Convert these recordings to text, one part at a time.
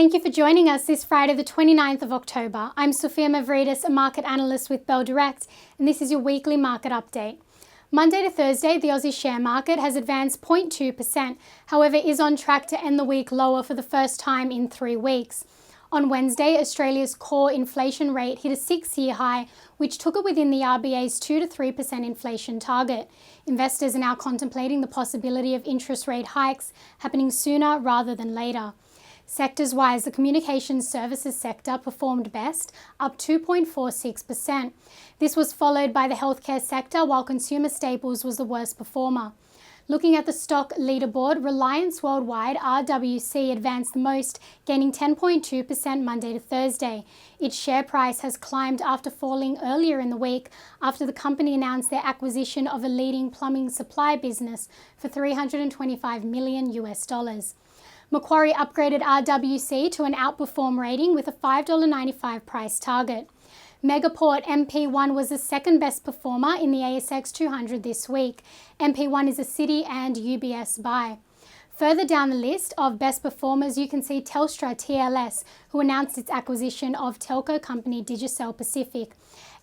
Thank you for joining us this Friday, the 29th of October. I'm Sophia, a market analyst with Bell Direct, and this is your weekly market update. Monday to Thursday, the Aussie share market has advanced 0.2%, however, is on track to end the week lower for the first time in 3 weeks. On Wednesday, Australia's core inflation rate hit a 6-year high, which took it within the RBA's 2 to 3% inflation target. Investors are now contemplating the possibility of interest rate hikes happening sooner rather than later. Sectors-wise, the communications services sector performed best, up 2.46%. This was followed by the healthcare sector, while consumer staples was the worst performer. Looking at the stock leaderboard, Reliance Worldwide, RWC, advanced the most, gaining 10.2% Monday to Thursday. Its share price has climbed after falling earlier in the week after the company announced their acquisition of a leading plumbing supply business for $325 million. Macquarie upgraded RWC to an outperform rating with a $5.95 price target. Megaport MP1 was the second best performer in the ASX 200 this week. MP1 is a Citi and UBS buy. Further down the list of best performers, you can see Telstra TLS, who announced its acquisition of telco company Digicel Pacific.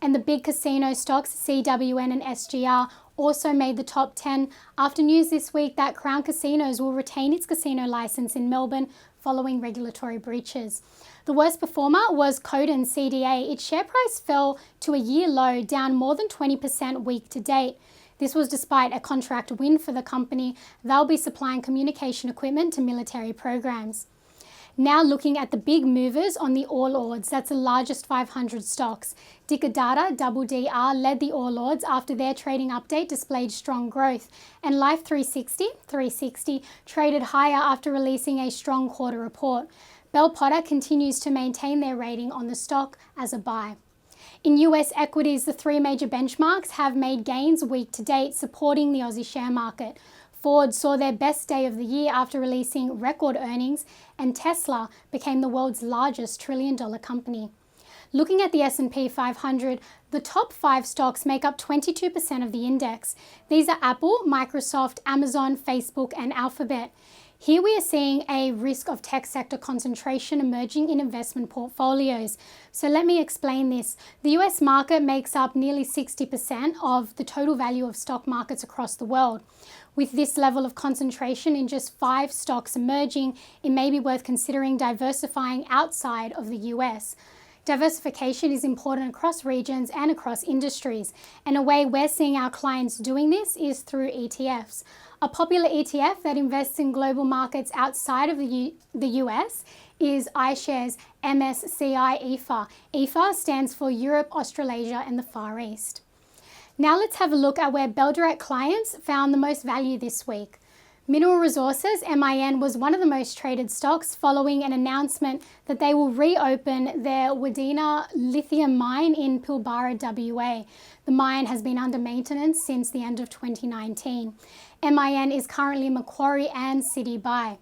And the big casino stocks CWN and SGR also made the top 10 after news this week that Crown Casinos will retain its casino license in Melbourne following regulatory breaches. The worst performer was Codan CDA. Its share price fell to a year low, down more than 20% week to date. This was despite a contract win for the company. They'll be supplying communication equipment to military programs. Now looking at the big movers on the All Ords, that's the largest 500 stocks. Dicker Data, DR, led the All Ords after their trading update displayed strong growth, and Life360 traded higher after releasing a strong quarter report. Bell Potter continues to maintain their rating on the stock as a buy. In US equities, the 3 major benchmarks have made gains week to date, supporting the Aussie share market. Ford saw their best day of the year after releasing record earnings, and Tesla became the world's largest trillion-dollar company. Looking at the S&P 500, the top 5 stocks make up 22% of the index. These are Apple, Microsoft, Amazon, Facebook, and Alphabet. Here we are seeing a risk of tech sector concentration emerging in investment portfolios. So let me explain this. The US market makes up nearly 60% of the total value of stock markets across the world. With this level of concentration in just 5 stocks emerging, it may be worth considering diversifying outside of the US. Diversification is important across regions and across industries, and a way we're seeing our clients doing this is through ETFs. A popular ETF that invests in global markets outside of the US is iShares MSCI EFA. EFA stands for Europe, Australasia and the Far East. Now let's have a look at where Bell Direct clients found the most value this week. Mineral Resources, MIN, was one of the most traded stocks following an announcement that they will reopen their Wadena lithium mine in Pilbara, WA. The mine has been under maintenance since the end of 2019. MIN is currently Macquarie and Citi buy.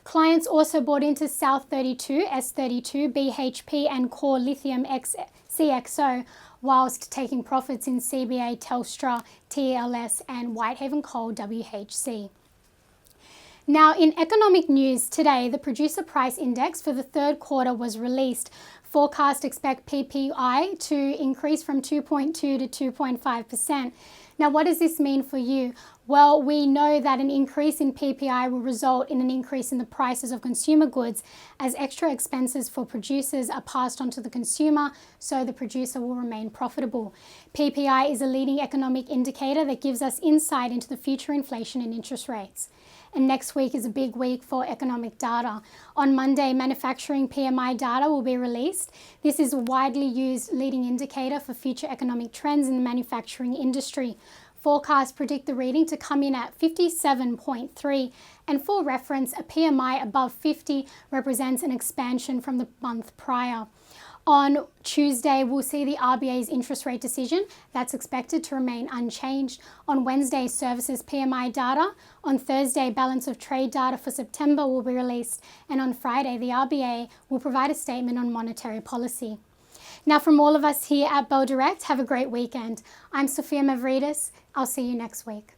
Clients also bought into South32, S32, BHP and Core Lithium CXO, whilst taking profits in CBA, Telstra, TLS and Whitehaven Coal, WHC. Now, in economic news today, the Producer Price Index for the third quarter was released. Forecast expect PPI to increase from 2.2 to 2.5%. Now, what does this mean for you? Well, we know that an increase in PPI will result in an increase in the prices of consumer goods as extra expenses for producers are passed on to the consumer, so the producer will remain profitable. PPI is a leading economic indicator that gives us insight into the future inflation and interest rates. And next week is a big week for economic data. On Monday, manufacturing PMI data will be released. This is a widely used leading indicator for future economic trends in the manufacturing industry. Forecasts predict the reading to come in at 57.3, and for reference, a PMI above 50 represents an expansion from the month prior. On Tuesday, we'll see the RBA's interest rate decision. That's expected to remain unchanged. On Wednesday, services PMI data. On Thursday, balance of trade data for September will be released. And on Friday, the RBA will provide a statement on monetary policy. Now, from all of us here at Bell Direct, have a great weekend. I'm Sophia. I'll see you next week.